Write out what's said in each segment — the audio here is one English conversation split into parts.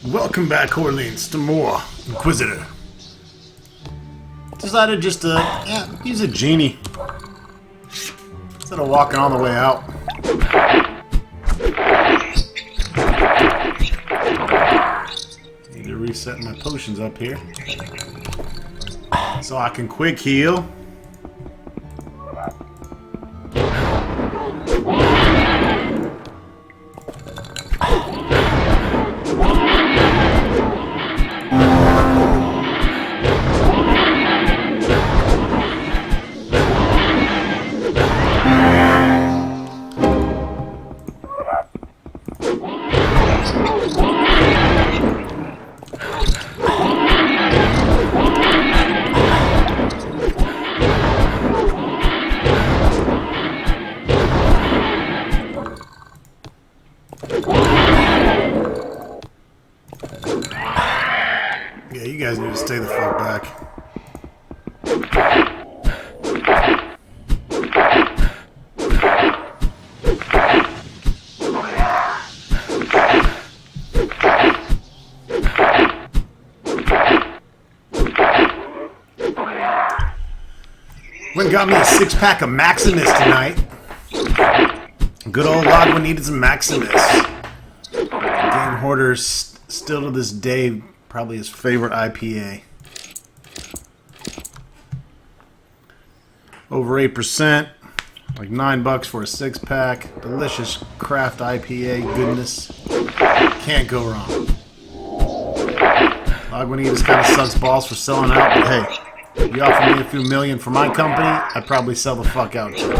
Welcome back, Orleans, to more Inquisitor. Decided just to use a genie instead of walking all the way out. Need to reset my potions up here so I can quick heal. Yeah, you guys need to stay the fuck back. Went and got me a 6-pack of Maximus tonight. Good old Logwood needed some Maximus. Game Hoarder's still to this day probably his favorite IPA. Over 8%, like $9 for a 6-pack. Delicious craft IPA goodness. Can't go wrong. Lagunitas kind of sucks balls for selling out, but hey, if you offer me a few million for my company, I'd probably sell the fuck out too.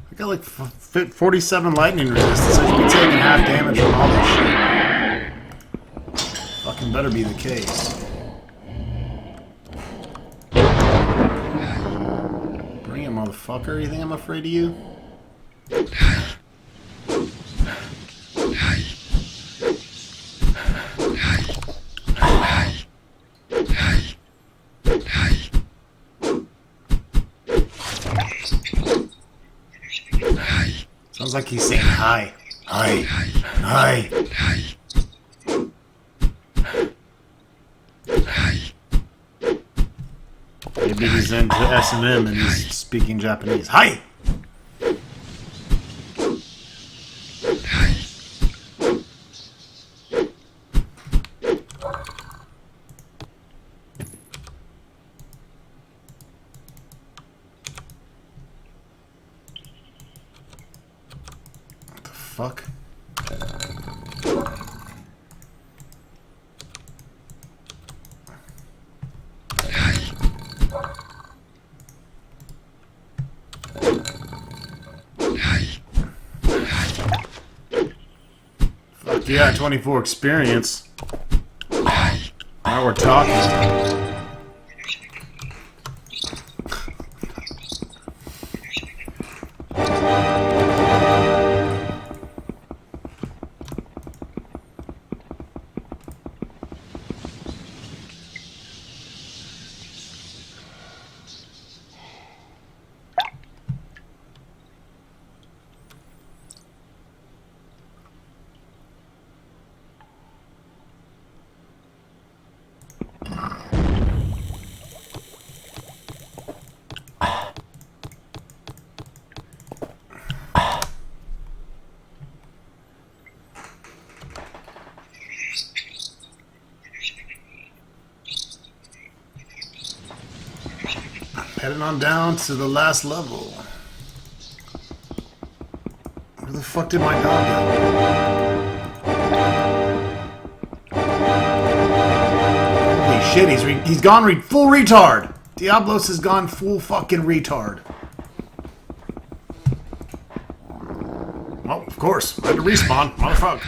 I got like 47 lightning resistance. I should be taking half damage from all this shit. Fucking better be the case. Bring it, motherfucker. You think I'm afraid of you? Sounds like he's saying hi. Hi. Hi. Maybe he's into S&M and he's speaking Japanese. Hi! Fuck. Fuck yeah, 24 experience. Now we're talking. Heading on down to the last level. Where the fuck did my dog go? Holy shit, he's gone full retard. Diablos has gone full fucking retard. course. I had to respawn. Motherfucker.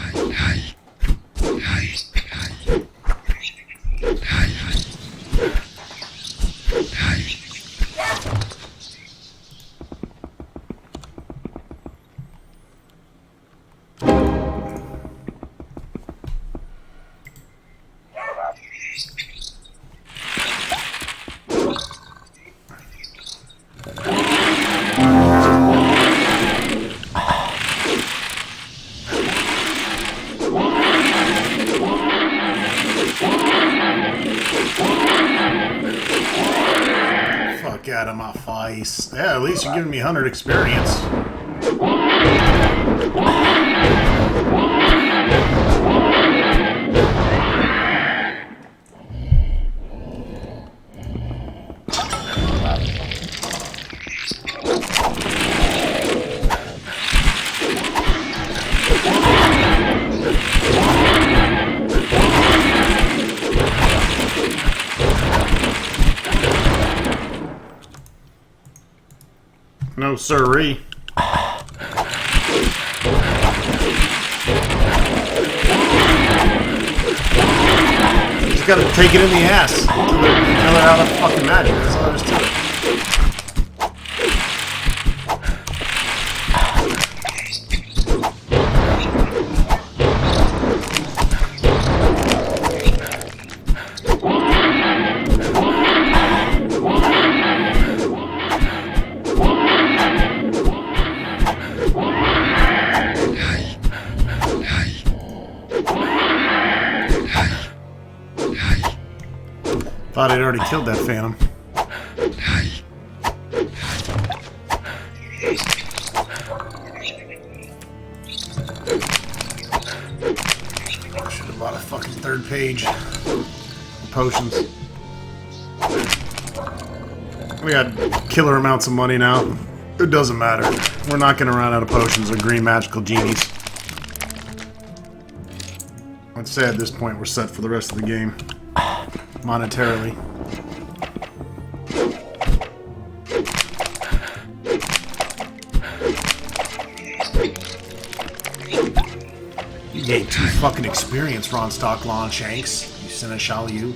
Fuck out of my face. Yeah, at least you're giving me 100 experience. No siree. Just gotta take it in the ass until they're out of fucking magic. That's all there is to it. Thought I'd already killed that phantom. Should have bought a fucking third page of potions. We got killer amounts of money now. It doesn't matter. We're not going to run out of potions or green magical genies. I'd say at this point we're set for the rest of the game. Monetarily. You gained 2 fucking experience, Ronstock Longshanks. You Seneschal, you.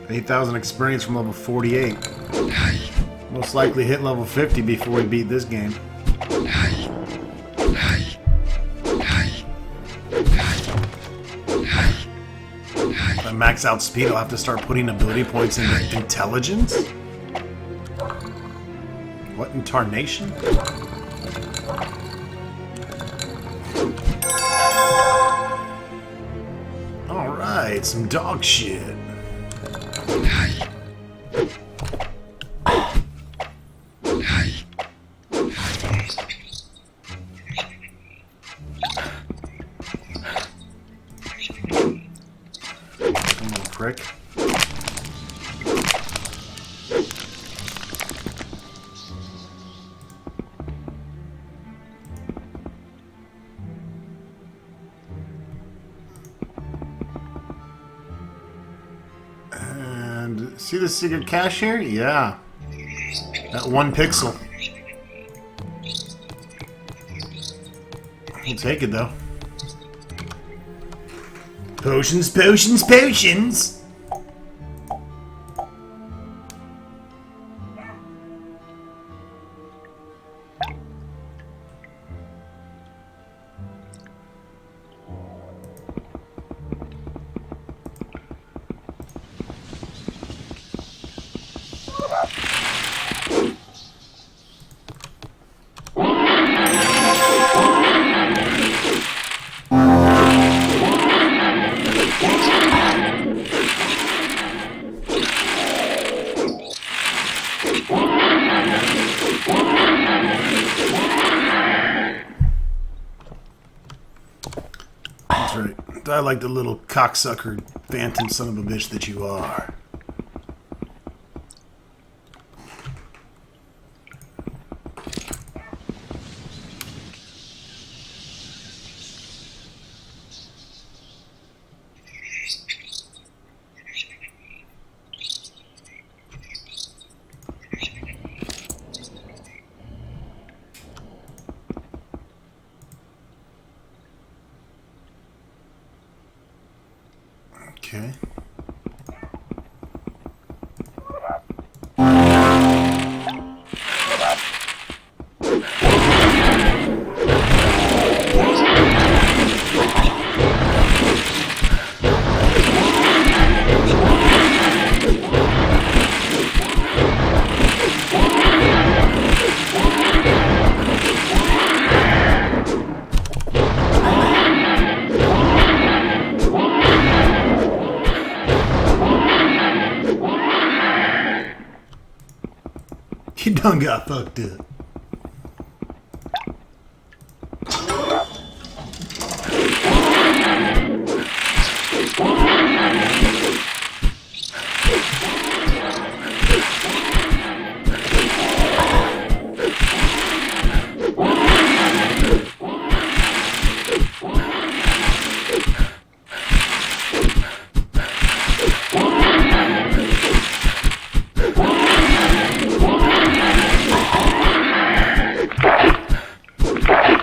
8,000 experience from level 48. Most likely hit level 50 before we beat this game. Max out speed, I'll have to start putting ability points into intelligence? What in tarnation? Alright, some dog shit. Prick. And see the secret cache here? Yeah. That 1 pixel. I'll take it though. Potions, potions, potions! That's right. I like the little cocksucker phantom son of a bitch that you are. Okay. You done got fucked up.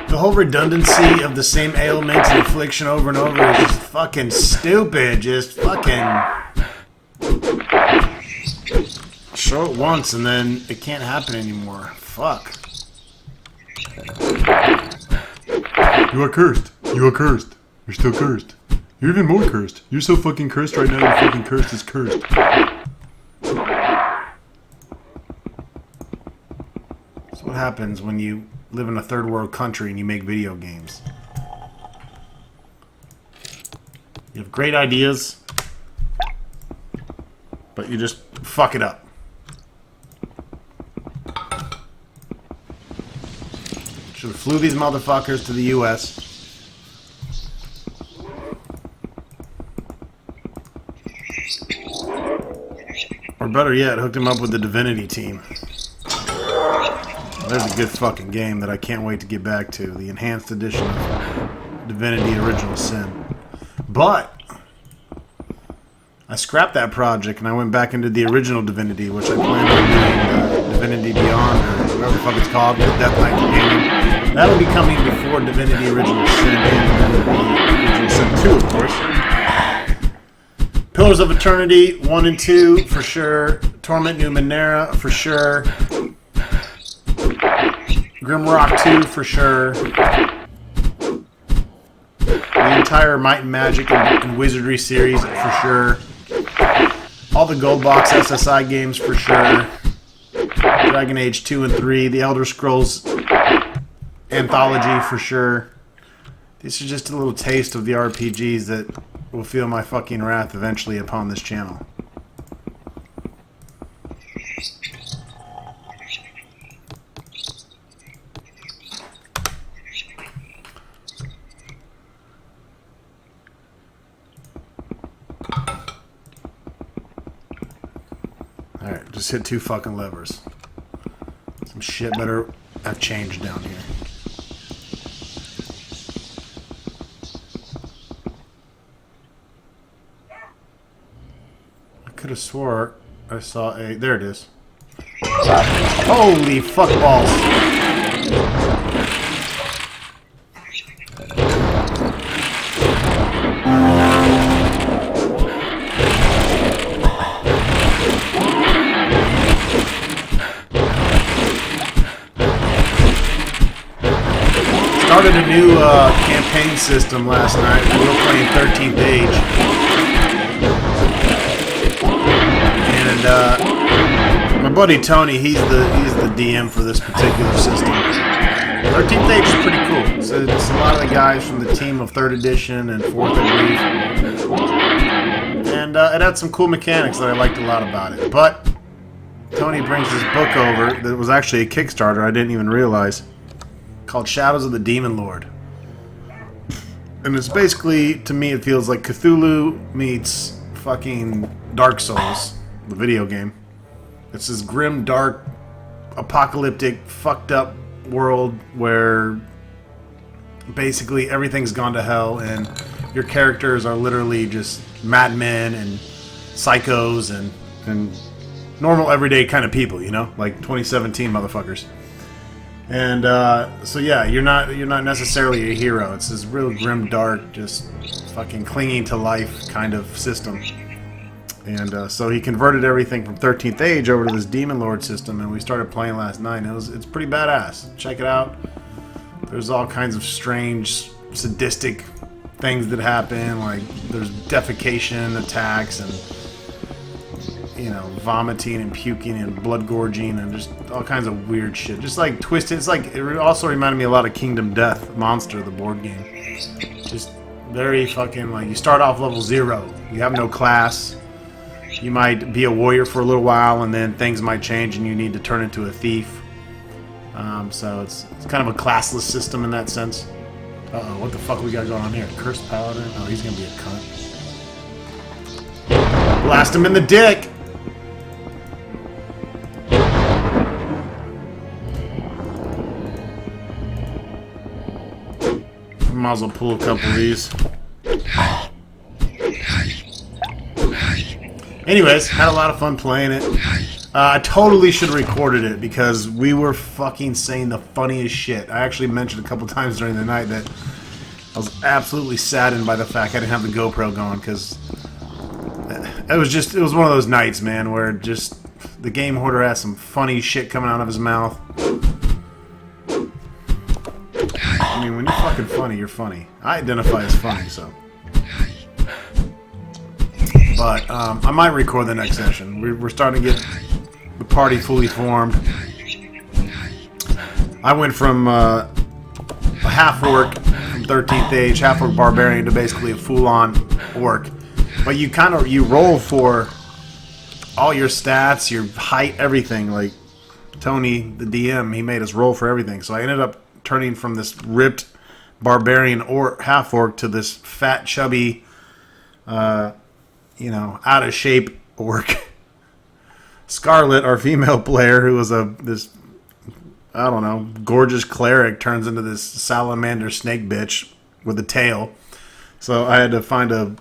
The whole redundancy of the same ailments and affliction over and over is just fucking stupid. Just fucking show it once and then it can't happen anymore. Fuck. You are cursed. You are cursed. You're still cursed. You're even more cursed. You're so fucking cursed right now. You're fucking cursed is cursed. That's what happens when you live in a third world country and you make video games. You have great ideas, but you just fuck it up. Should have flew these motherfuckers to the US. Or better yet, hooked him up with the Divinity team. There's a good fucking game that I can't wait to get back to. The enhanced edition of Divinity Original Sin. But I scrapped that project and I went back into the original Divinity, which I plan on doing Divinity Beyond, or whatever the fuck it's called, the Death Knight Companion. That'll be coming before Divinity Original Sin and Divinity Original Sin 2, of course. Pillars of Eternity 1 and 2 for sure. Torment Numenera for sure. Grimrock 2 for sure. The entire Might and Magic and Wizardry series for sure. All the Gold Box SSI games for sure. Dragon Age 2 and 3. The Elder Scrolls Anthology for sure. These are just a little taste of the RPGs that will feel my fucking wrath eventually upon this channel. Alright, just hit 2 fucking levers. Some shit better have changed down here. I could have swore I saw a... There it is. Holy fuck balls. Started a new campaign system last night. We were playing 13th Age. And my buddy Tony, he's the DM for this particular system. 13th Age is pretty cool. So it's a lot of the guys from the team of 3rd edition and 4th, I believe. And it had some cool mechanics that I liked a lot about it. But Tony brings this book over that was actually a Kickstarter. I didn't even realize. Called Shadows of the Demon Lord. And it's basically, to me, it feels like Cthulhu meets fucking Dark Souls, the video game. It's this grim, dark, apocalyptic, fucked up world where basically everything's gone to hell and your characters are literally just madmen and psychos and normal, everyday kind of people, you know? Like 2017 motherfuckers. And so yeah, you're not necessarily a hero. It's this real grim, dark, just fucking clinging to life kind of system. And so he converted everything from 13th Age over to this Demon Lord system, and we started playing last night. And it's pretty badass. Check it out. There's all kinds of strange, sadistic things that happen. Like there's defecation attacks and vomiting and puking and blood gorging and just all kinds of weird shit. Just like twisted. It's like it also reminded me a lot of Kingdom Death Monster, the board game. Just very fucking like you start off level 0. You have no class. You might be a warrior for a little while, and then things might change, and you need to turn into a thief. So it's kind of a classless system in that sense. Uh-oh, what the fuck we got going on here? Cursed Paladin? Oh, he's gonna be a cunt. Blast him in the dick! Might as well pull a couple of these. Anyways, had a lot of fun playing it. I totally should have recorded it because we were fucking saying the funniest shit. I actually mentioned a couple times during the night that I was absolutely saddened by the fact I didn't have the GoPro going because it was one of those nights, man, where just the game hoarder has some funny shit coming out of his mouth. I mean, when you're fucking funny, you're funny. I identify as funny, so. But I might record the next session. We're starting to get the party fully formed. I went from a half-orc from 13th Age, half-orc barbarian, to basically a full-on orc. But you roll for all your stats, your height, everything. Like Tony, the DM, he made us roll for everything. So I ended up turning from this ripped barbarian or half-orc to this fat, chubby, out of shape orc. Scarlet, our female player, who was this gorgeous cleric, turns into this salamander snake bitch with a tail. So I had to find a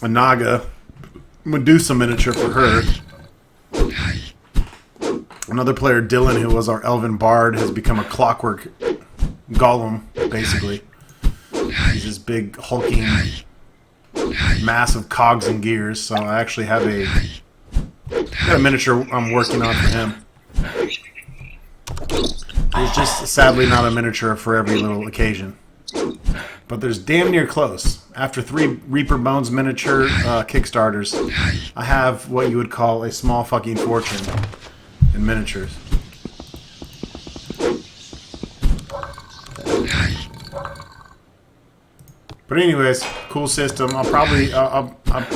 Naga Medusa miniature for her. Another player, Dylan, who was our elven bard, has become a clockwork golem, basically. He's this big, hulking mass of cogs and gears, so I actually have a miniature I'm working on for him. It's just sadly not a miniature for every little occasion. But there's damn near close. After 3 Reaper Bones miniature Kickstarters, I have what you would call a small fucking fortune in miniatures. But anyways, cool system. I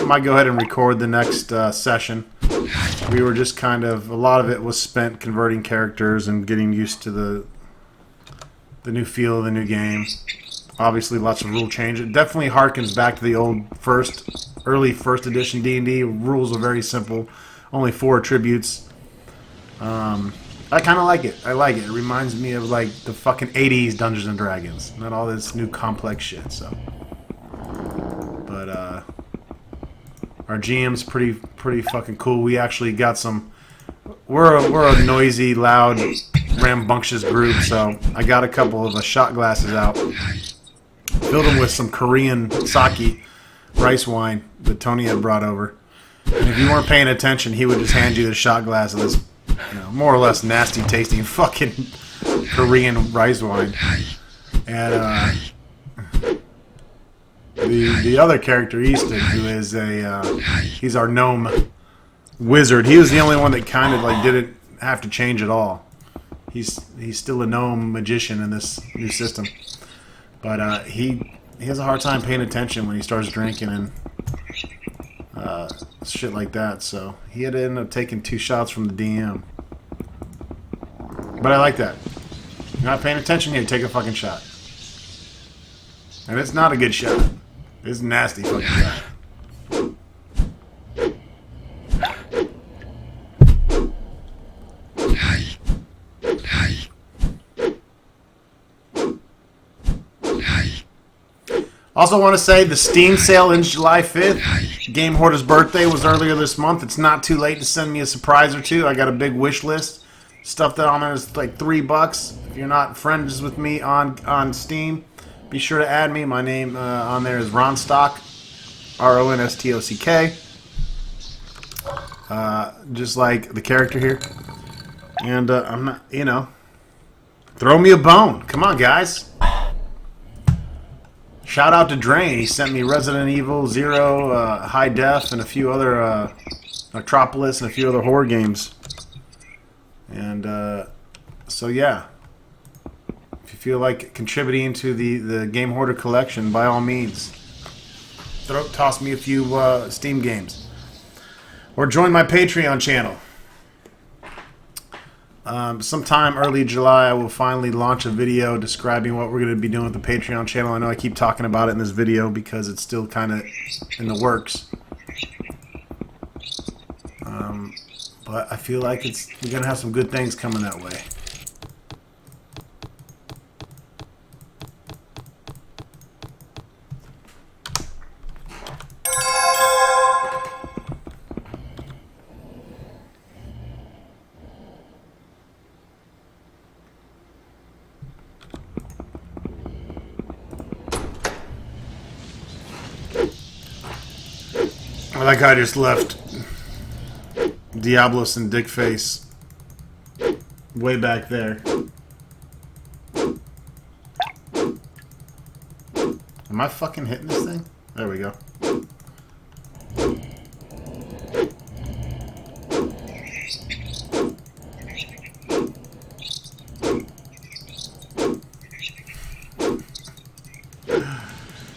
might go ahead and record the next session. We were just a lot of it was spent converting characters and getting used to the new feel of the new game. Obviously, lots of rule change. It definitely harkens back to the old early first edition D&D. Rules are very simple. Only 4 attributes. I kind of like it. I like it. It reminds me of like the fucking 80s Dungeons and Dragons. Not all this new complex shit, so. But our GM's pretty fucking cool. We actually got some. We're a noisy, loud, rambunctious group, so I got a couple of shot glasses out. Filled them with some Korean sake rice wine that Tony had brought over. And if you weren't paying attention, he would just hand you the shot glass of this, more or less nasty tasting fucking Korean rice wine. And the other character, Easton, who is he's our gnome wizard. He was the only one that kind of like didn't have to change at all. He's still a gnome magician in this new system, but he has a hard time paying attention when he starts drinking and shit like that. So he had to end up taking 2 shots from the DM. But I like that. You're not paying attention here, take a fucking shot. And it's not a good shot. It's a nasty fucking shot. Also want to say the Steam sale ends July 5th. Game Hoarder's birthday was earlier this month. It's not too late to send me a surprise or two. I got a big wish list. Stuff that on there is like $3. If you're not friends with me on Steam, be sure to add me. My name on there is Ronstock, Ronstock. Just like the character here. And I'm not, you know, throw me a bone. Come on, guys. Shout out to Drain. He sent me Resident Evil 0, High Def, and a few other Metropolis and a few other horror games. And so yeah, if you feel like contributing to the Game Hoarder collection, by all means, toss me a few Steam games, or join my Patreon channel. Sometime early July, I will finally launch a video describing what we're going to be doing with the Patreon channel. I know I keep talking about it in this video because it's still kind of in the works. But I feel like we're going to have some good things coming that way. That guy just left Diablos and Dickface way back there. Am I fucking hitting this thing? There we go.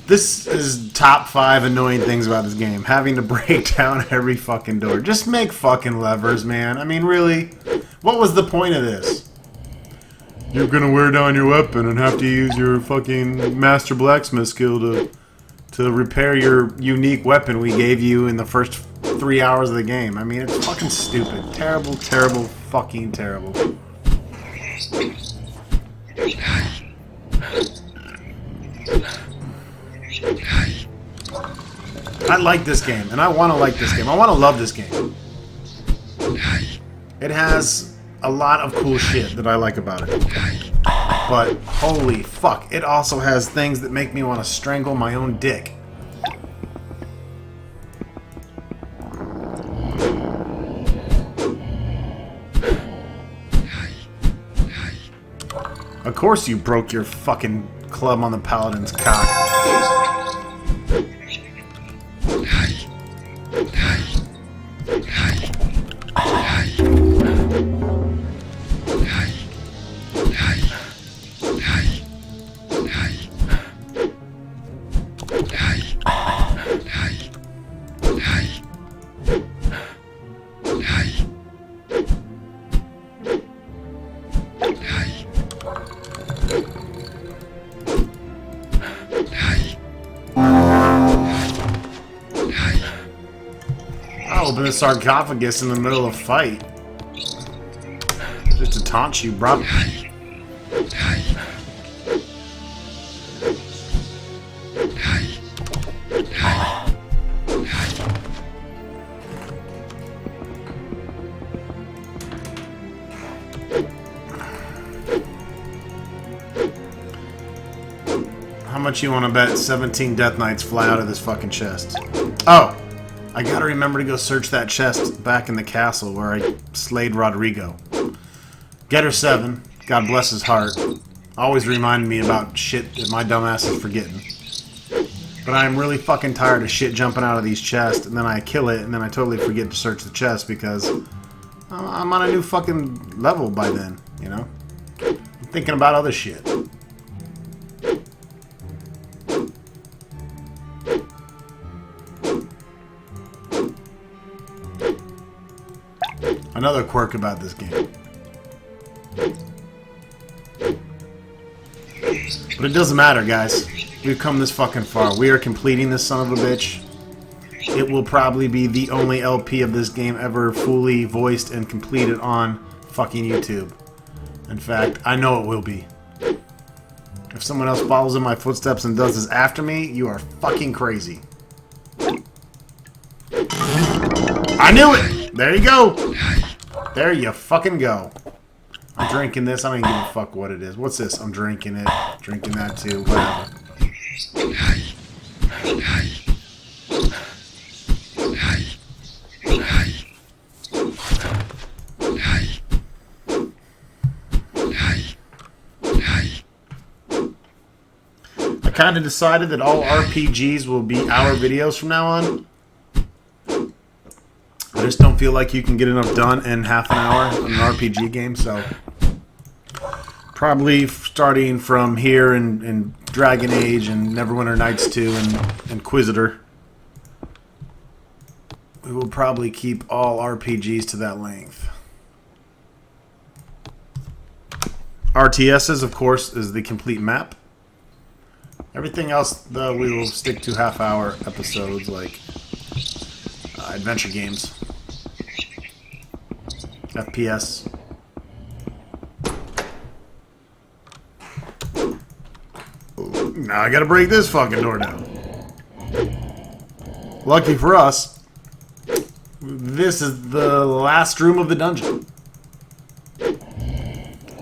This is top 5 annoying things about this game. Having to break down every fucking door. Just make fucking levers, man. I mean, really? What was the point of this? You're gonna wear down your weapon and have to use your fucking master blacksmith skill to repair your unique weapon we gave you in the first 3 hours of the game. I mean, it's fucking stupid. Terrible, terrible, fucking terrible. I like this game, and I want to like this game. I want to love this game. It has a lot of cool shit that I like about it. But, holy fuck, it also has things that make me want to strangle my own dick. Of course you broke your fucking club on the paladin's cock. Open the sarcophagus in the middle of a fight. Just to taunt you, bro. How much you want to bet 17 Death Knights fly out of this fucking chest? Oh! I gotta remember to go search that chest back in the castle where I slayed Rodrigo. Getter 7, God bless his heart, always reminding me about shit that my dumbass is forgetting. But I'm really fucking tired of shit jumping out of these chests, and then I kill it, and then I totally forget to search the chest because I'm on a new fucking level by then, you know? I'm thinking about other shit. Another quirk about this game. But it doesn't matter, guys. We've come this fucking far. We are completing this son of a bitch. It will probably be the only LP of this game ever fully voiced and completed on fucking YouTube. In fact, I know it will be. If someone else follows in my footsteps and does this after me, you are fucking crazy. I knew it! There you go! There you fucking go. I'm drinking this. I don't even give a fuck what it is. What's this? I'm drinking it. Drinking that too. Whatever. I kind of decided that all RPGs will be hour videos from now on. I just don't feel like you can get enough done in half an hour on an RPG game, so probably starting from here in Dragon Age and Neverwinter Nights 2 and Inquisitor, we will probably keep all RPGs to that length. RTSs, of course, is the complete map. Everything else, though, we will stick to half-hour episodes like adventure games. FPS. Now I gotta break this fucking door down. Lucky for us, this is the last room of the dungeon.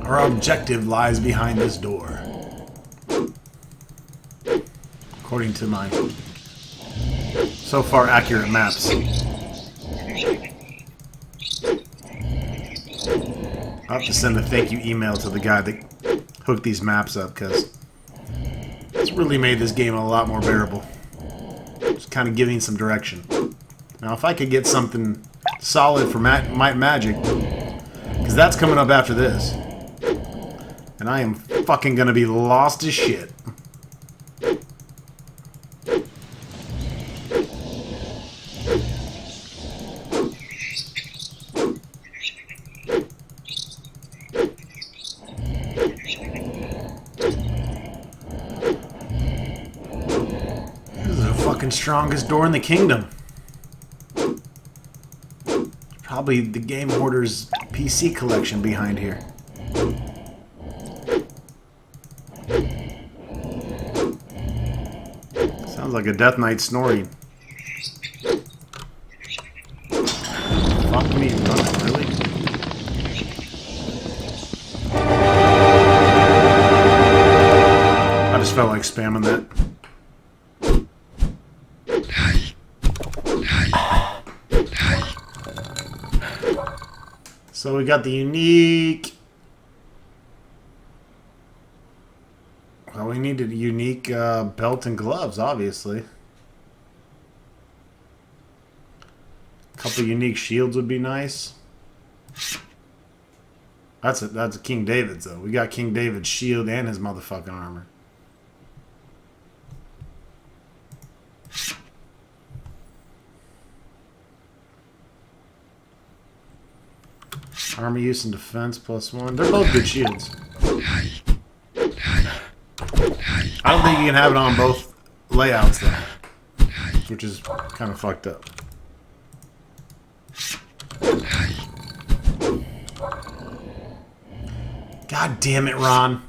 Our objective lies behind this door. According to my so far accurate maps. I'll have to send a thank you email to the guy that hooked these maps up, because it's really made this game a lot more bearable. Just kind of giving some direction. Now, if I could get something solid for Might Magic, because that's coming up after this, and I am fucking gonna be lost as shit. Strongest door in the kingdom. Probably the Game Hoarder's PC collection behind here. Sounds like a Death Knight snoring. Fuck me, run, really? I just felt like spamming that. So we got the unique... Well, we needed a unique belt and gloves, obviously. A couple unique shields would be nice. That's a King David's, though. We got King David's shield and his motherfucking armor. Armor use and defense +1. They're both good shields. I don't think you can have it on both layouts, though. Which is kind of fucked up. God damn it, Ron.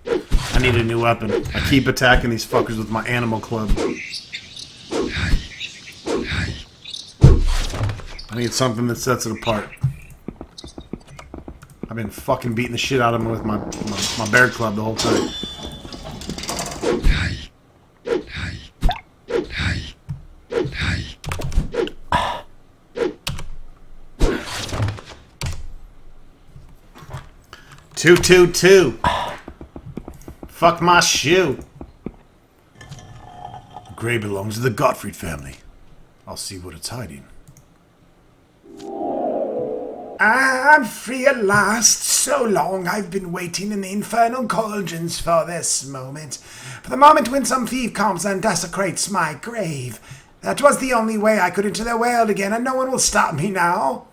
I need a new weapon. I keep attacking these fuckers with my animal club. I need something that sets it apart. I've been fucking beating the shit out of him with my bear club the whole time. Two. Fuck my shoe. The gray belongs to the Gottfried family. I'll see what it's hiding. I'm free at last. So long I've been waiting in the infernal cauldrons for this moment. For the moment when some thief comes and desecrates my grave. That was the only way I could enter their world again, and no one will stop me now.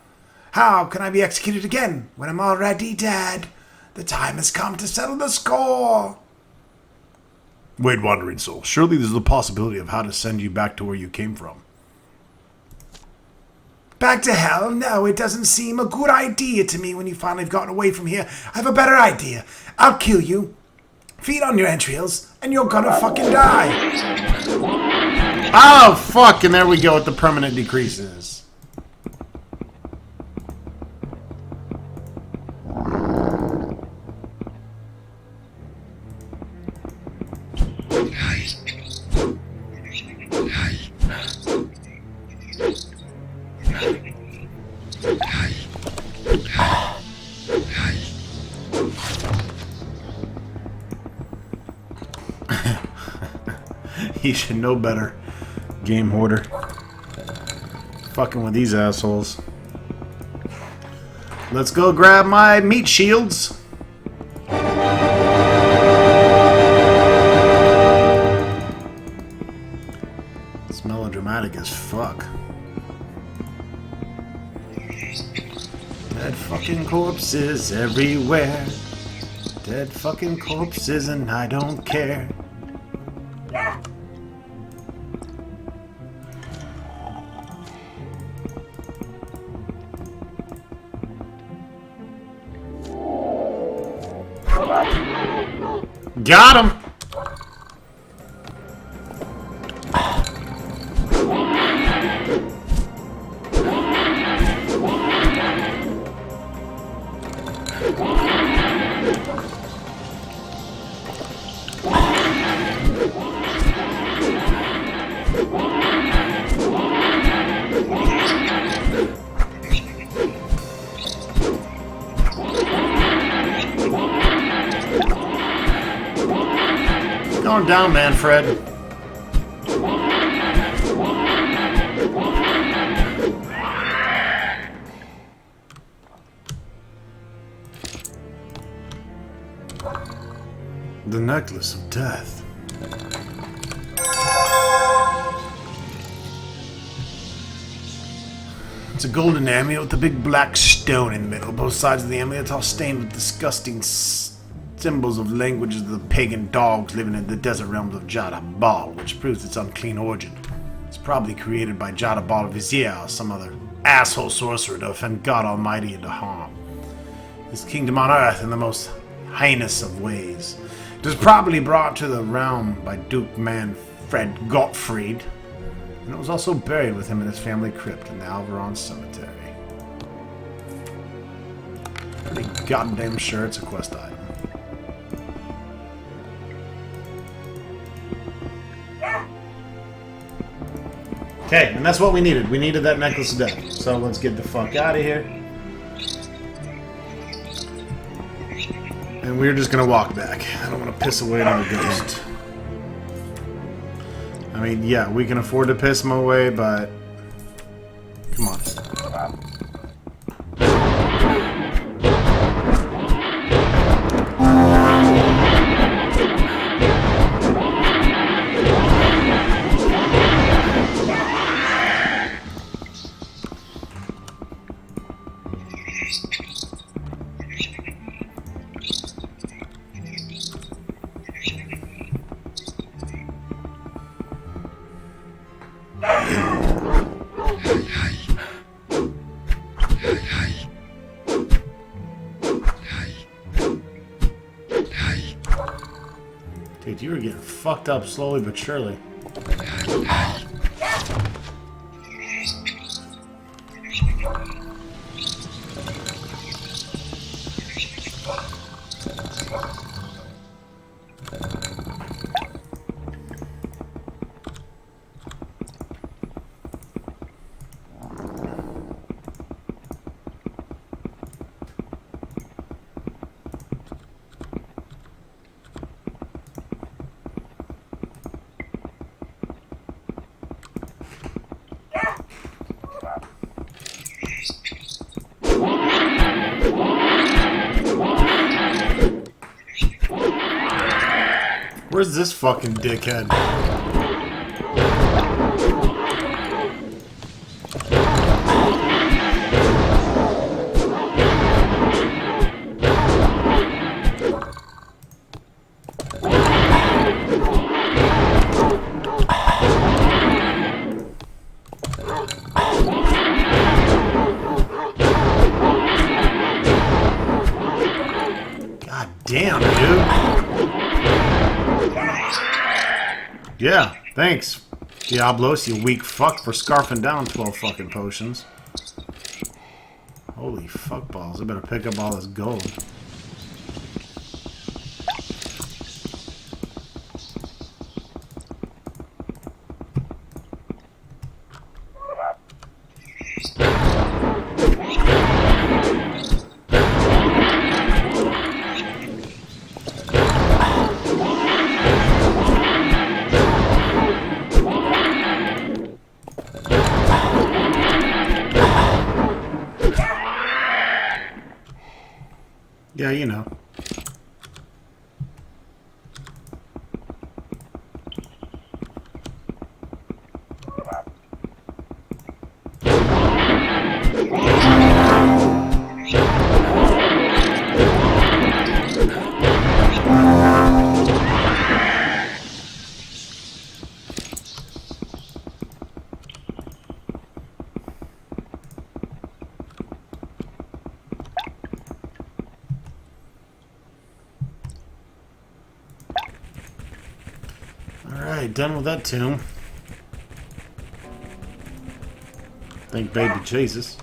How can I be executed again when I'm already dead? The time has come to settle the score. Wait, Wandering Soul. Surely there's the possibility of how to send you back to where you came from. Back to hell? No, it doesn't seem a good idea to me when you finally have gotten away from here. I have a better idea. I'll kill you, feed on your entrails, and you're gonna fucking die. Oh, fuck, and there we go with the permanent decreases. He should know better. Game hoarder. Fucking with these assholes. Let's go grab my meat shields. It's melodramatic as fuck. Dead fucking corpses everywhere. Dead fucking corpses and I don't care. Got him! Going down, Manfred. The necklace of death. It's a golden amulet with a big black stone in the middle. Both sides of the amulet are stained with disgusting symbols of languages of the pagan dogs living in the desert realms of Jadabal, which proves its unclean origin. It's probably created by Jadabal Vizier or some other asshole sorcerer to offend God Almighty and to harm his kingdom on earth in the most heinous of ways. It was probably brought to the realm by Duke Manfred Gottfried, and it was also buried with him in his family crypt in the Alvaron Cemetery. Pretty goddamn sure it's a quest item. Okay, and that's what we needed. We needed that necklace of death. So let's get the fuck out of here. And we're just gonna walk back. I don't want to piss away another ghost. I mean, yeah, we can afford to piss him away, but... Come on. Dude, you were getting fucked up slowly but surely. Where's this fucking dickhead? God damn, dude. Yeah, thanks, Diablos, you weak fuck, for scarfing down 12 fucking potions. Holy fuck balls, I better pick up all this gold. Yeah, you know. Alright, done with that tomb. Thank baby Jesus.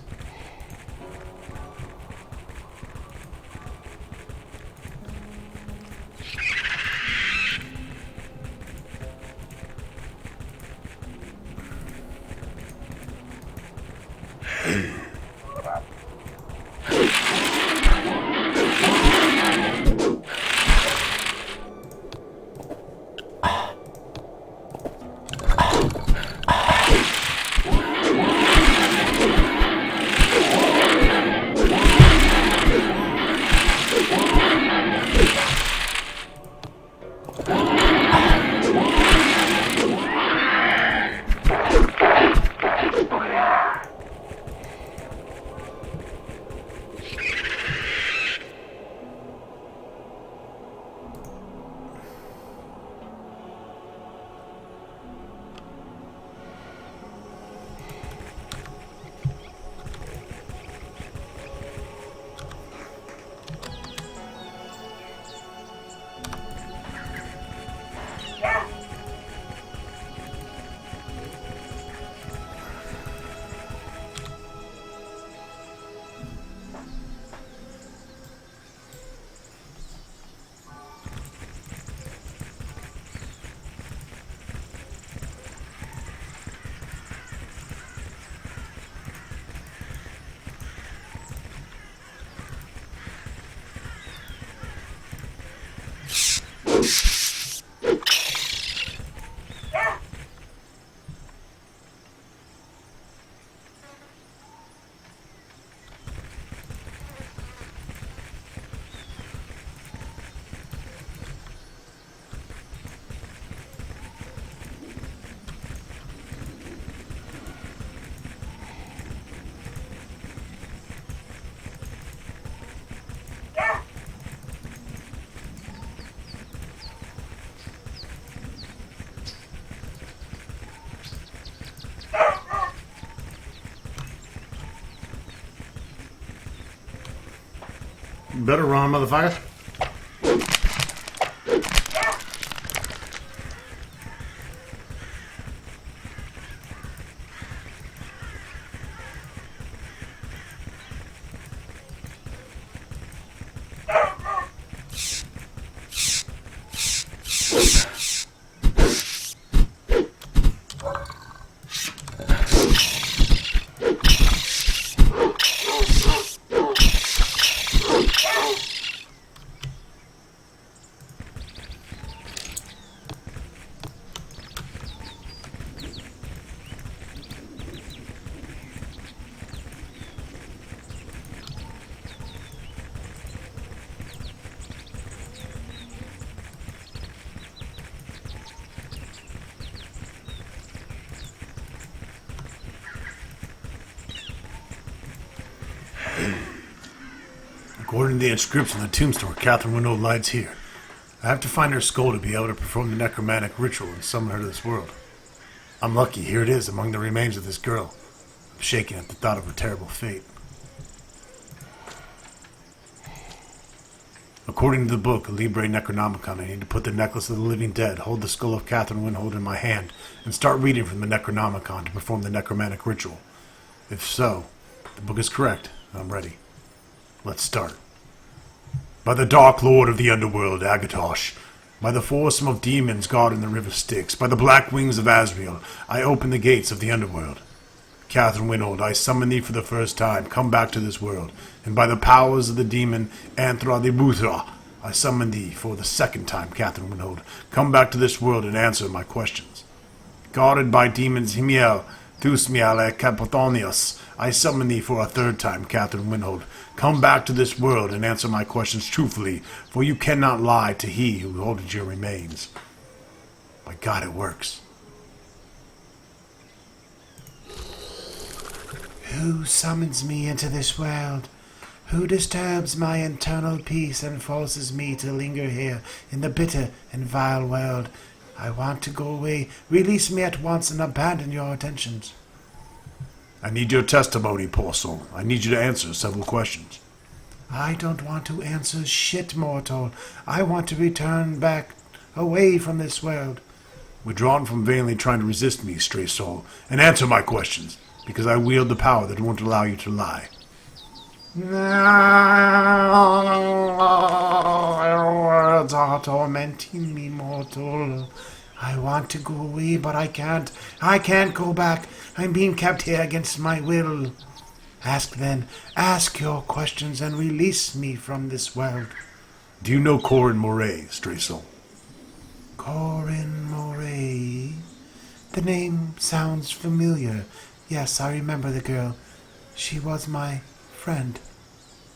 Better run, motherfucker. According to the inscription on the tombstone, Catherine Winnold lies here. I have to find her skull to be able to perform the necromantic ritual and summon her to this world. I'm lucky, here it is among the remains of this girl. I'm shaken at the thought of her terrible fate. According to the book, Libre Necronomicon, I need to put the necklace of the living dead, hold the skull of Catherine Winnold in my hand, and start reading from the Necronomicon to perform the necromantic ritual. If so, the book is correct, I'm ready. Let's start. By the Dark Lord of the Underworld, Agatosh, by the foursome of demons guarding the river Styx, by the black wings of Asriel, I open the gates of the Underworld. Catherine Winnold, I summon thee for the first time, come back to this world, and by the powers of the demon Anthra, I summon thee for the second time, Catherine Winnold, come back to this world and answer my questions. Guarded by demons Himiel, Thusmiel, and Capothonius, I summon thee for a third time, Catherine Winnold. Come back to this world and answer my questions truthfully, for you cannot lie to he who holds your remains. My God, it works. Who summons me into this world? Who disturbs my internal peace and forces me to linger here in the bitter and vile world? I want to go away. Release me at once and abandon your attentions. I need your testimony, poor soul. I need you to answer several questions. I don't want to answer shit, mortal. I want to return back away from this world. Withdrawn from vainly trying to resist me, stray soul, and answer my questions, because I wield the power that won't allow you to lie. Words are tormenting me, mortal. I want to go away, but I can't. I can't go back. I'm being kept here against my will. Ask then. Ask your questions and release me from this world. Do you know Corin Moray, stray soul? Corin Moray? The name sounds familiar. Yes, I remember the girl. She was my friend.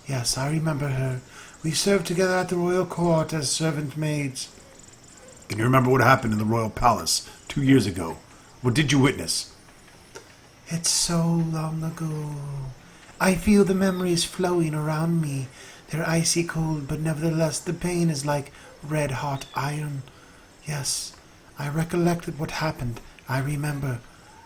Yes, I remember her. We served together at the royal court as servant maids. Can you remember what happened in the royal palace 2 years ago? What did you witness? It's so long ago. I feel the memories flowing around me. They're icy cold, but nevertheless the pain is like red-hot iron. Yes, I recollected what happened. I remember.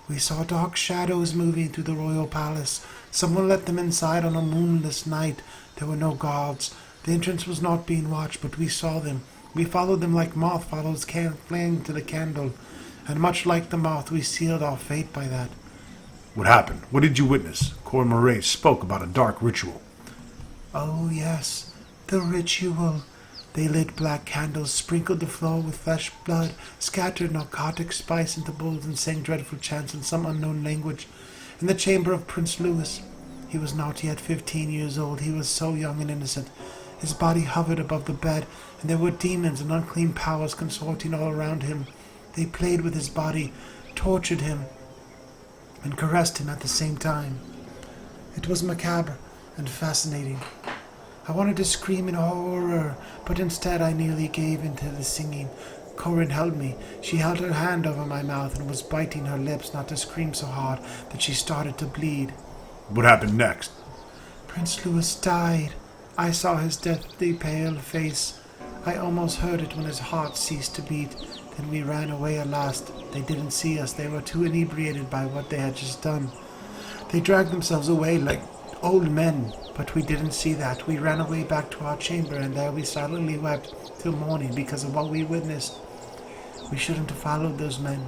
We saw dark shadows moving through the royal palace. Someone let them inside on a moonless night. There were no guards. The entrance was not being watched, but we saw them. We followed them like moth follows flame to the candle. And much like the moth, we sealed our fate by that. What happened? What did you witness? Corin Moray spoke about a dark ritual. Oh, yes. The ritual. They lit black candles, sprinkled the floor with fresh blood, scattered narcotic spice into bowls, and sang dreadful chants in some unknown language. In the chamber of Prince Louis. He was not yet 15 years old. He was so young and innocent. His body hovered above the bed, and there were demons and unclean powers consorting all around him. They played with his body, tortured him, and caressed him at the same time. It was macabre and fascinating. I wanted to scream in horror, but instead I nearly gave in to the singing. Corin held me. She held her hand over my mouth and was biting her lips not to scream so hard that she started to bleed. What happened next? Prince Louis died. I saw his deathly pale face. I almost heard it when his heart ceased to beat. Then we ran away at last. They didn't see us. They were too inebriated by what they had just done. They dragged themselves away like old men, but we didn't see that. We ran away back to our chamber, and there we silently wept till morning because of what we witnessed. We shouldn't have followed those men.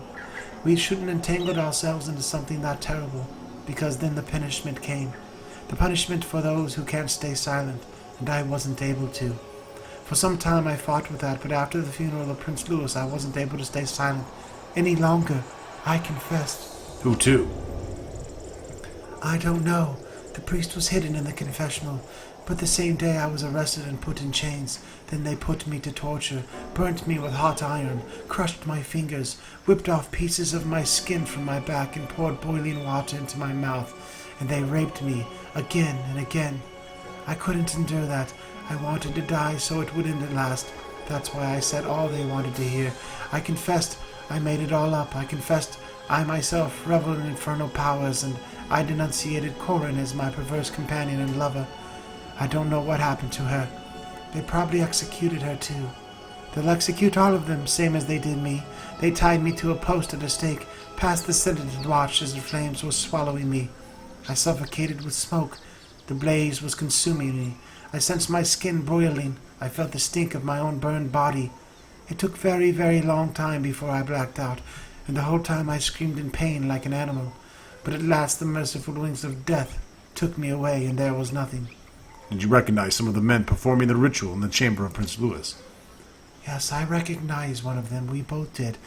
We shouldn't have entangled ourselves into something that terrible, because then the punishment came. The punishment for those who can't stay silent, and I wasn't able to. For some time I fought with that, but after the funeral of Prince Louis I wasn't able to stay silent any longer. I confessed. Who to? I don't know. The priest was hidden in the confessional, but the same day I was arrested and put in chains. Then they put me to torture, burnt me with hot iron, crushed my fingers, whipped off pieces of my skin from my back, and poured boiling water into my mouth, and they raped me again and again. I couldn't endure that. I wanted to die so it would end at last. That's why I said all they wanted to hear. I confessed I made it all up. I confessed I myself reveled in infernal powers, and I denunciated Corin as my perverse companion and lover. I don't know what happened to her. They probably executed her too. They'll execute all of them, same as they did me. They tied me to a post at a stake, past the sentence and watched as the flames were swallowing me. I suffocated with smoke. The blaze was consuming me. I sensed my skin broiling. I felt the stink of my own burned body. It took very, very long time before I blacked out, and the whole time I screamed in pain like an animal. But at last the merciful wings of death took me away, and there was nothing. Did you recognize some of the men performing the ritual in the chamber of Prince Louis? Yes, I recognized one of them. We both did.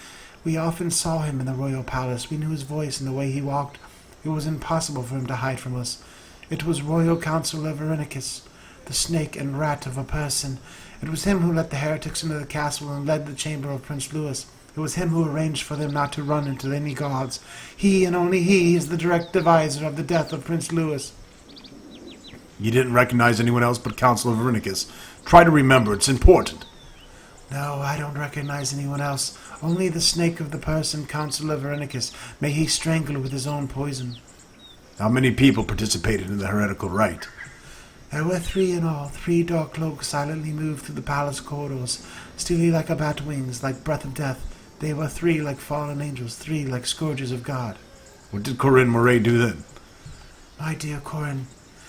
We often saw him in the royal palace. We knew his voice and the way he walked. It was impossible for him to hide from us. It was Royal Councillor Verenicus, the snake and rat of a person. It was him who let the heretics into the castle and led the chamber of Prince Louis. It was him who arranged for them not to run into any guards. He, and only he, is the direct deviser of the death of Prince Louis. You didn't recognize anyone else but Counselor Verenicus. Try to remember, it's important. No, I don't recognize anyone else. Only the snake of the person, Counselor Verenicus. May he strangle with his own poison. How many people participated in the heretical rite? There were 3 in all. 3 dark cloaks silently moved through the palace corridors, steely like a bat wings, like breath of death. They were 3 like fallen angels, 3 like scourges of God. What did Corinne Moray do then? My dear Corinne,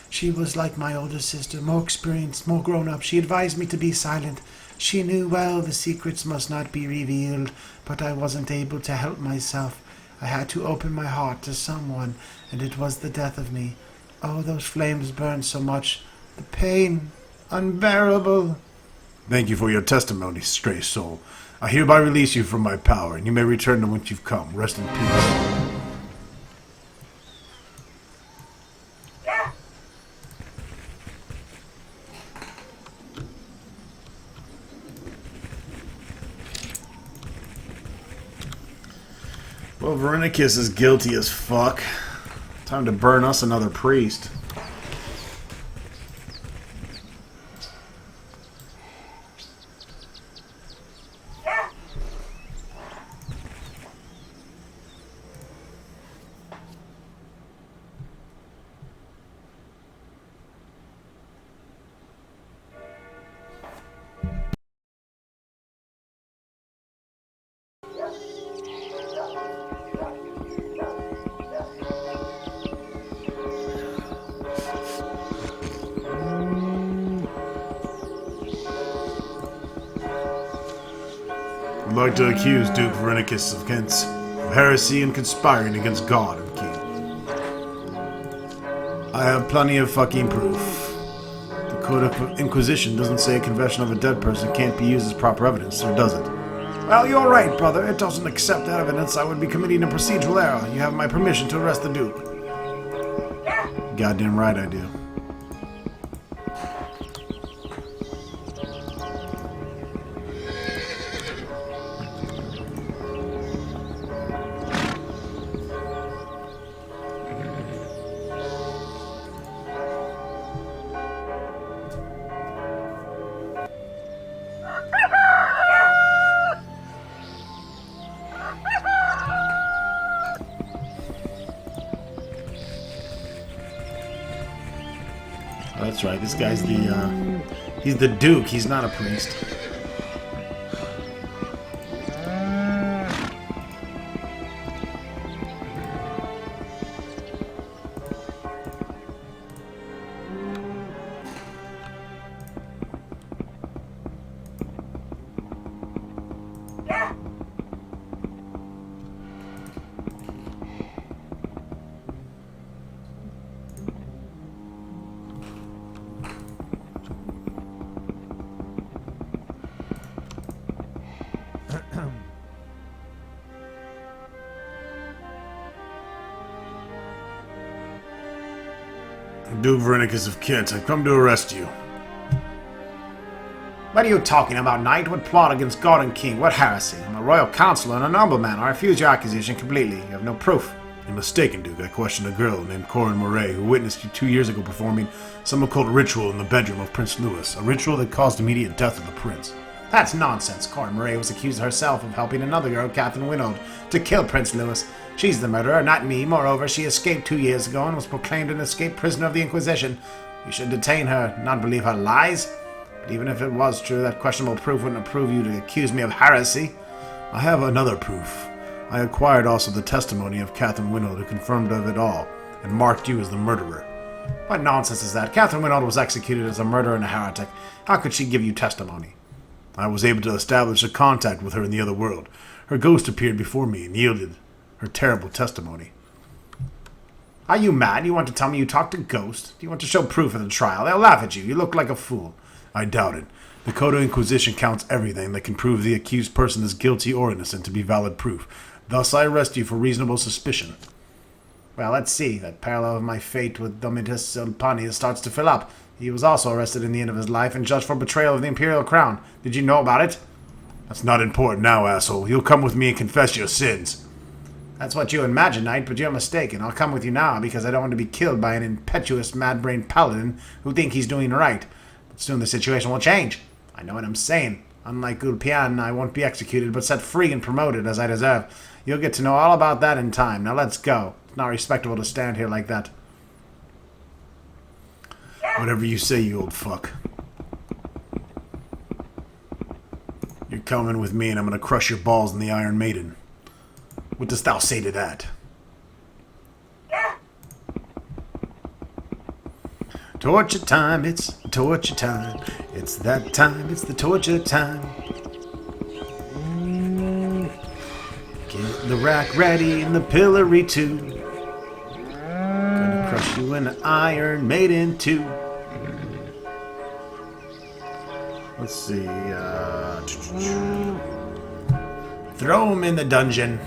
she was like my older sister, more experienced, more grown up. She advised me to be silent. She knew well the secrets must not be revealed, but I wasn't able to help myself. I had to open my heart to someone, and it was the death of me. Oh, those flames burned so much. The pain, unbearable. Thank you for your testimony, stray soul. I hereby release you from my power, and you may return to whence you've come. Rest in peace. Well, Verenicus is guilty as fuck. Time to burn us another priest. I'd like to accuse Duke Verenicus of heresy and conspiring against God and King. I have plenty of fucking proof. The Code of Inquisition doesn't say a confession of a dead person can't be used as proper evidence, or does it? Well, you're right, brother. It doesn't accept that evidence. I would be committing a procedural error. You have my permission to arrest the Duke. Goddamn right I do. That's right, this guy's he's the Duke, he's not a priest. Duke Verenicus of Kent, I've come to arrest you. What are you talking about, knight? What plot against God and King? What heresy? I'm a royal counselor and a nobleman. I refuse your accusation completely. You have no proof. You're mistaken, Duke. I questioned a girl named Corinne Moray who witnessed you 2 years ago performing some occult ritual in the bedroom of Prince Louis, a ritual that caused immediate death of the prince. That's nonsense. Corinne Moray was accused herself of helping another girl, Catherine Winnold, to kill Prince Louis. She's the murderer, not me. Moreover, she escaped 2 years ago and was proclaimed an escaped prisoner of the Inquisition. You should detain her, not believe her lies. But even if it was true, that questionable proof wouldn't prove you to accuse me of heresy. I have another proof. I acquired also the testimony of Catherine Winnold, who confirmed of it all, and marked you as the murderer. What nonsense is that? Catherine Winnold was executed as a murderer and a heretic. How could she give you testimony? I was able to establish a contact with her in the other world. Her ghost appeared before me and yielded her terrible testimony. Are you mad? You want to tell me you talked to ghosts? Do you want to show proof at the trial? They'll laugh at you. You look like a fool. I doubt it. The Code of Inquisition counts everything that can prove the accused person is guilty or innocent to be valid proof. Thus I arrest you for reasonable suspicion. Well, let's see. That parallel of my fate with Domitus Silpanius starts to fill up. He was also arrested in the end of his life and judged for betrayal of the Imperial Crown. Did you know about it? That's not important now, asshole. You'll come with me and confess your sins. That's what you imagine, Knight, but you're mistaken. I'll come with you now because I don't want to be killed by an impetuous, mad-brained paladin who think he's doing right. But soon the situation will change. I know what I'm saying. Unlike Gulpian, I won't be executed, but set free and promoted as I deserve. You'll get to know all about that in time. Now let's go. It's not respectable to stand here like that. Whatever you say, you old fuck. You're coming with me and I'm gonna crush your balls in the Iron Maiden. What dost thou say to that? Torture time, it's torture time. It's that time, it's the torture time. Get the rack ready and the pillory too. Gonna crush you in the Iron Maiden too. Let's see, throw him in the dungeon.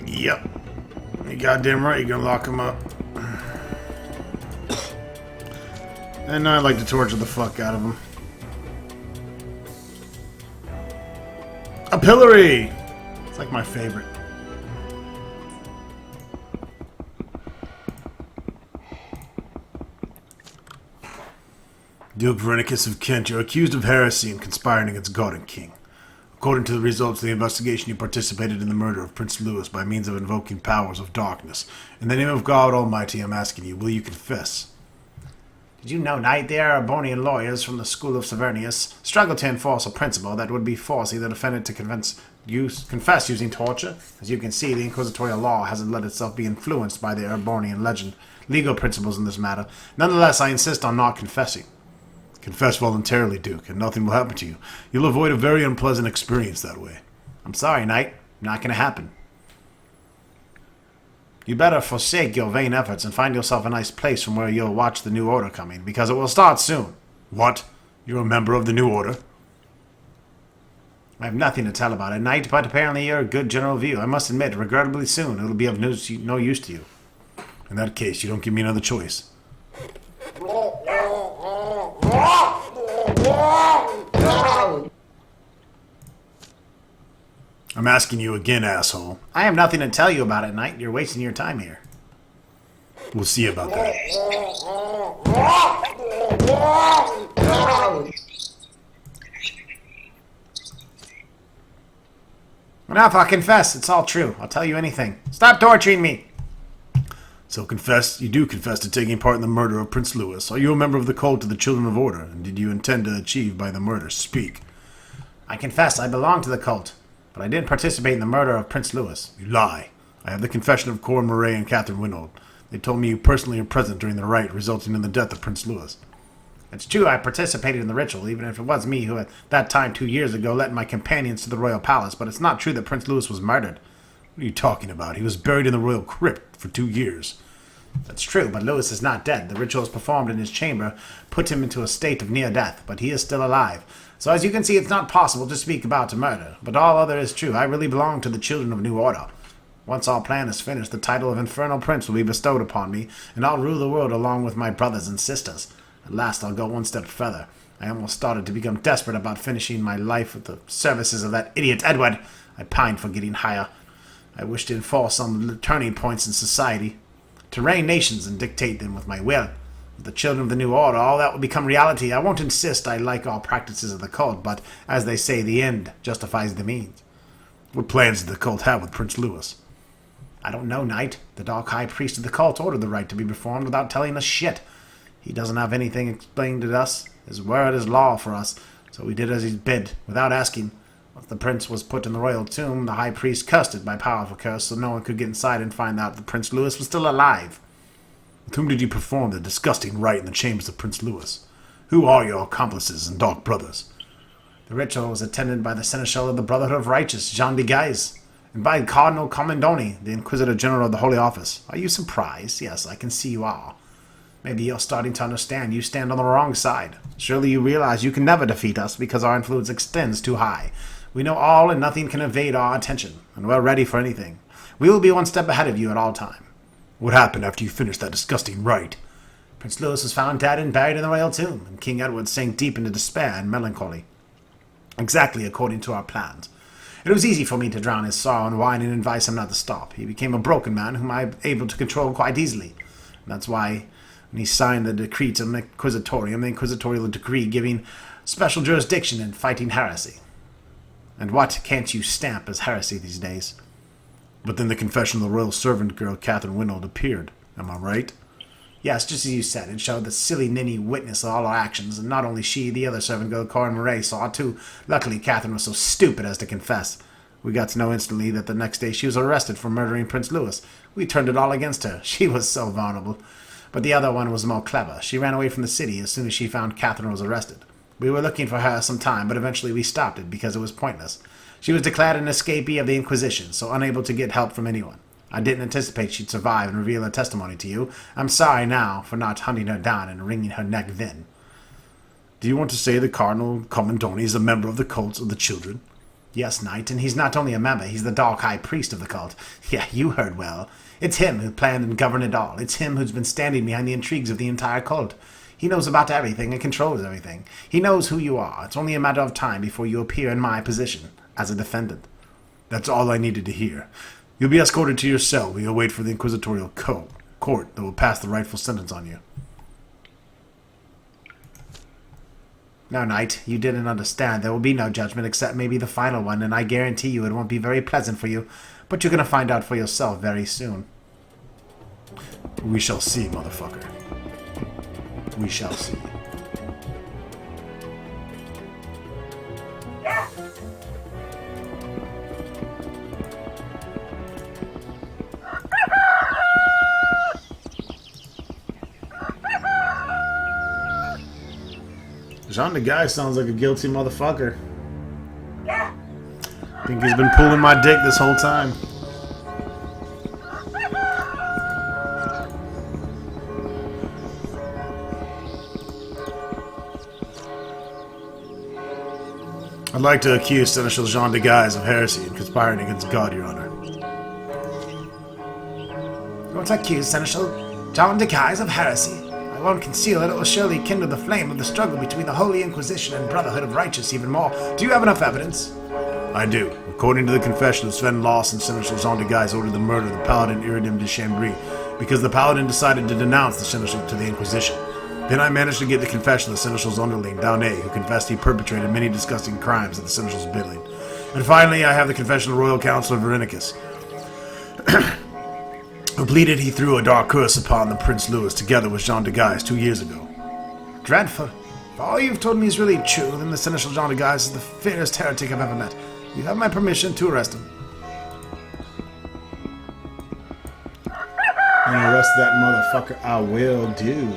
Yep. You goddamn right you're gonna lock him up. And I'd like to torture the fuck out of him. A pillory! It's like my favorite. Duke Verenicus of Kent, you're accused of heresy and conspiring against God and King. According to the results of the investigation, you participated in the murder of Prince Louis by means of invoking powers of darkness. In the name of God Almighty, I'm asking you, will you confess? Did you know, Knight, the Arabonian lawyers from the school of Severnius struggle to enforce a principle that would be forcing the defendant to confess using torture? As you can see, the inquisitorial law hasn't let itself be influenced by the Arabonian legal principles in this matter. Nonetheless, I insist on not confessing. Confess voluntarily, Duke, and nothing will happen to you. You'll avoid a very unpleasant experience that way. I'm sorry, Knight. Not going to happen. You better forsake your vain efforts and find yourself a nice place from where you'll watch the New Order coming, because it will start soon. What? You're a member of the New Order? I have nothing to tell about it, Knight, but apparently you're a good general view. I must admit, regrettably soon, it'll be of no use to you. In that case, you don't give me another choice. I'm asking you again, asshole. I have nothing to tell you about it, Knight. You're wasting your time here. We'll see about that. Enough, I'll confess. It's all true. I'll tell you anything. Stop torturing me! So you do confess to taking part in the murder of Prince Louis. Are you a member of the cult of the Children of Order? And did you intend to achieve by the murder? Speak. I confess I belong to the cult, but I didn't participate in the murder of Prince Louis. You lie. I have the confession of Cor Murray and Catherine Winold. They told me you personally were present during the rite resulting in the death of Prince Louis. It's true I participated in the ritual, even if it was me who at that time 2 years ago led my companions to the royal palace, but it's not true that Prince Louis was murdered. What are you talking about? He was buried in the royal crypt for 2 years. That's true, but Louis is not dead. The rituals performed in his chamber put him into a state of near death, but he is still alive. So as you can see, it's not possible to speak about a murder, but all other is true. I really belong to the Children of New Order. Once our plan is finished, the title of Infernal Prince will be bestowed upon me, and I'll rule the world along with my brothers and sisters. At last, I'll go one step further. I almost started to become desperate about finishing my life with the services of that idiot Edward. I pined for getting higher. I wish to enforce some turning points in society, to reign nations and dictate them with my will. With the Children of the New Order, all that will become reality. I won't insist I like all practices of the cult, but, as they say, the end justifies the means. What plans did the cult have with Prince Louis? I don't know, Knight. The Dark High Priest of the cult ordered the rite to be performed without telling us shit. He doesn't have anything explained to us. His word is law for us, so we did as he bid, without asking. Once the prince was put in the royal tomb, the high priest cursed it by powerful curse, so no one could get inside and find out that Prince Louis was still alive. With whom did you perform the disgusting rite in the chambers of Prince Louis? Who are your accomplices and dark brothers? The ritual was attended by the Seneschal of the Brotherhood of Righteous, Jean de Guise, and by Cardinal Commendoni, the Inquisitor General of the Holy Office. Are you surprised? Yes, I can see you are. Maybe you're starting to understand you stand on the wrong side. Surely you realize you can never defeat us because our influence extends too high. We know all and nothing can evade our attention, and we're ready for anything. We will be one step ahead of you at all time. What happened after you finished that disgusting rite? Prince Louis was found dead and buried in the royal tomb, and King Edward sank deep into despair and melancholy. Exactly according to our plans. It was easy for me to drown his sorrow in wine and advise him not to stop. He became a broken man whom I am able to control quite easily. And that's why when he signed the Decretum Inquisitorium, the inquisitorial decree giving special jurisdiction in fighting heresy. And what can't you stamp as heresy these days? But then the confession of the royal servant girl, Catherine Winnold, appeared. Am I right? Yes, just as you said. It showed the silly ninny witness of all our actions, and not only she, the other servant girl, Corin Murray, saw it too. Luckily, Catherine was so stupid as to confess. We got to know instantly that the next day she was arrested for murdering Prince Louis. We turned it all against her. She was so vulnerable. But the other one was more clever. She ran away from the city as soon as she found Catherine was arrested. We were looking for her some time, but eventually we stopped it because it was pointless. She was declared an escapee of the Inquisition, so unable to get help from anyone. I didn't anticipate she'd survive and reveal her testimony to you. I'm sorry now for not hunting her down and wringing her neck then. Do you want to say that Cardinal Commendoni is a member of the cults of the children? Yes, Knight, and he's not only a member, he's the dark high priest of the cult. Yeah, you heard well. It's him who planned and governed it all. It's him who's been standing behind the intrigues of the entire cult. He knows about everything and controls everything. He knows who you are. It's only a matter of time before you appear in my position as a defendant. That's all I needed to hear. You'll be escorted to your cell where you'll wait for the inquisitorial court that will pass the rightful sentence on you. No, Knight, you didn't understand. There will be no judgment except maybe the final one, and I guarantee you it won't be very pleasant for you. But you're going to find out for yourself very soon. We shall see, motherfucker. We shall see. Jean the guy sounds like a guilty motherfucker. I think he's been pulling my dick this whole time. I'd like to accuse Seneschal Jean de Guise of heresy and conspiring against God, Your Honor. You want to accuse Seneschal Jean de Guise of heresy? I won't conceal that it will surely kindle the flame of the struggle between the Holy Inquisition and Brotherhood of Righteous even more. Do you have enough evidence? I do. According to the confession of Sven Loss and Seneschal Jean de Guise ordered the murder of the Paladin Iridim de Chambry because the Paladin decided to denounce the Seneschal to the Inquisition. Then I managed to get the confession of the Seneschal's underling, Daunet, who confessed he perpetrated many disgusting crimes at the Seneschal's bidding. And finally, I have the confession of Royal Councilor Verenicus, who pleaded he threw a dark curse upon the Prince Louis together with Jean de Guise 2 years ago. Dreadful. If all you've told me is really true, then the Seneschal Jean de Guise is the fiercest heretic I've ever met. You have my permission to arrest him. And arrest that motherfucker I will do.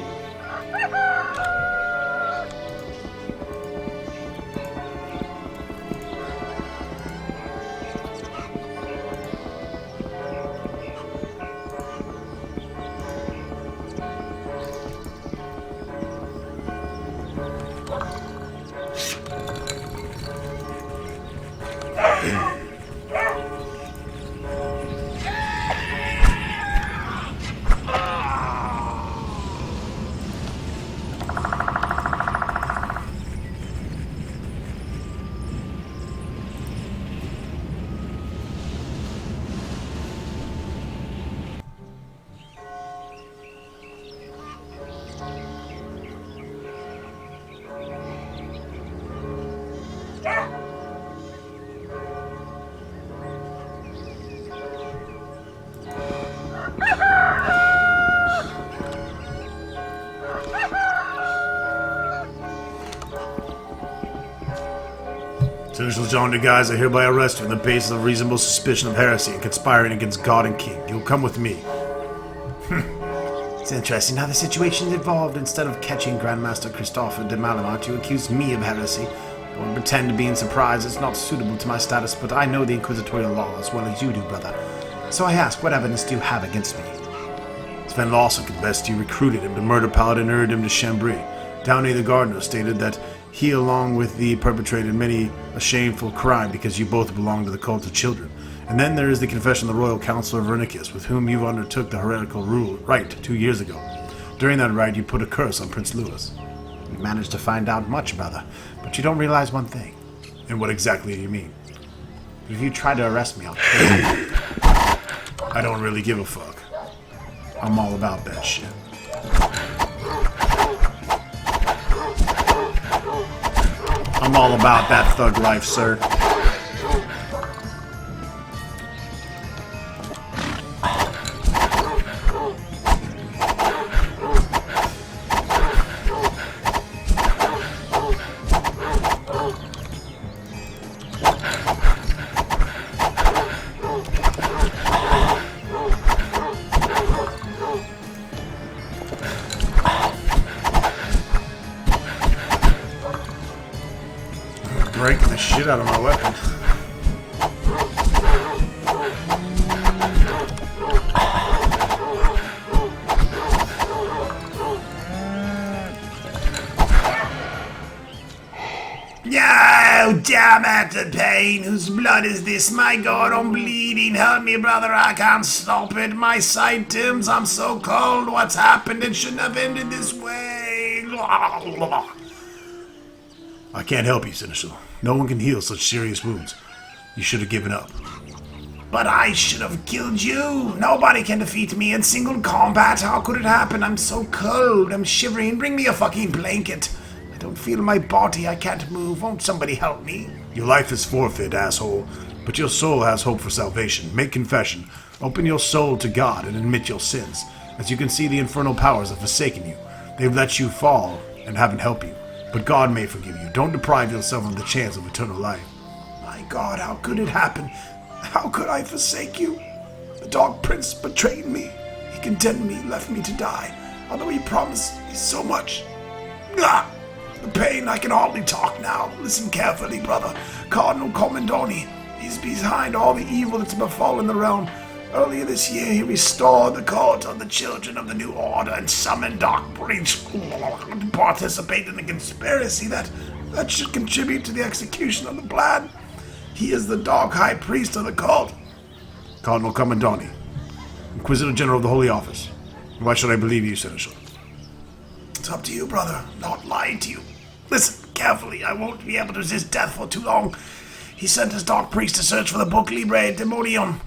Seneschal Jean de Guise are hereby arrested on the basis of reasonable suspicion of heresy and conspiring against God and King. You'll come with me. It's interesting how the situation's evolved. Instead of catching Grandmaster Christopher de Malamont, you accuse me of heresy. Don't pretend to be in surprise. It's not suitable to my status, but I know the inquisitorial law as well as you do, brother. So I ask, what evidence do you have against me? Sven Lawson confessed you recruited him to murder Paladin Uridim de Chambry. Downey the gardener stated that he, along with thee, perpetrated many a shameful crime because you both belong to the cult of children. And then there is the confession of the Royal Councillor Verenicus, with whom you undertook the heretical rite 2 years ago. During that rite, you put a curse on Prince Louis. You managed to find out much, brother, but you don't realize one thing. And what exactly do you mean? If you try to arrest me, I'll kill you. I don't really give a fuck. I'm all about that shit. I'm all about that thug life, sir. Breaking the shit out of my weapon. No, damn it, the pain. Whose blood is this? My God, I'm bleeding. Help me, brother. I can't stop it. My sight dims. I'm so cold. What's happened? It shouldn't have ended this way. I can't help you, Seneschal. No one can heal such serious wounds. You should have given up. But I should have killed you. Nobody can defeat me in single combat. How could it happen? I'm so cold. I'm shivering. Bring me a fucking blanket. I don't feel my body. I can't move. Won't somebody help me? Your life is forfeit, asshole. But your soul has hope for salvation. Make confession. Open your soul to God and admit your sins. As you can see, the infernal powers have forsaken you. They've let you fall and haven't helped you. But God may forgive you. Don't deprive yourself of the chance of eternal life. My God, how could it happen? How could I forsake you? The Dark Prince betrayed me. He condemned me, left me to die, although he promised me so much. Ah! The pain, I can hardly talk now. Listen carefully, brother. Cardinal Commendoni, he's behind all the evil that's befallen the realm. Earlier this year, he restored the cult of the Children of the New Order and summoned Dark Breach to participate in a conspiracy that should contribute to the execution of the plan. He is the Dark High Priest of the cult. Cardinal Commendoni, Inquisitor General of the Holy Office. Why should I believe you, Seneschal? It's up to you, brother. I'm not lying to you. Listen carefully. I won't be able to resist death for too long. He sent his Dark Priest to search for the book Libre Demonium,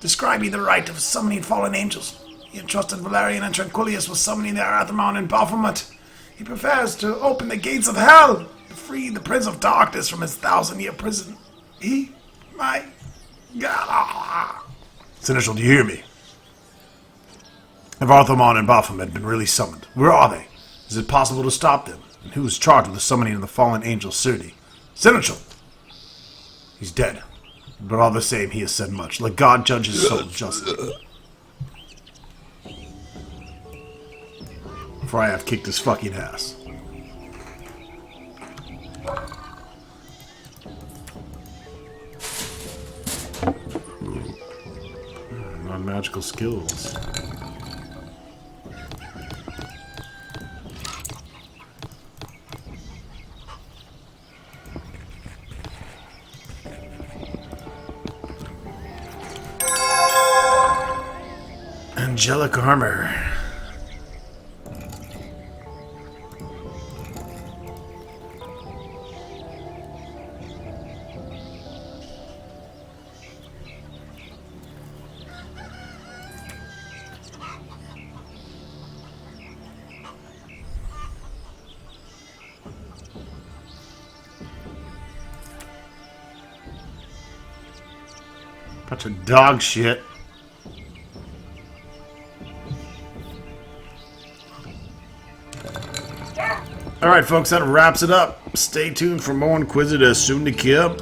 describing the rite of summoning fallen angels. He entrusted Valerian and Tranquillius with summoning their Athermon and Baphomet. He prepares to open the gates of hell to free the Prince of Darkness from his 1,000-year prison. My God. Seneschal, do you hear me? Have Arthurmon and Baphomet been really summoned? Where are they? Is it possible to stop them? And who is charged with the summoning of the fallen angel Sirdi? Seneschal! He's dead. But all the same, he has said much. Let God judge his soul justly. For I have kicked his fucking ass. Non-magical skills. Angelic armor. Bunch of dog shit. Alright folks, that wraps it up. Stay tuned for more Inquisitor soon to come.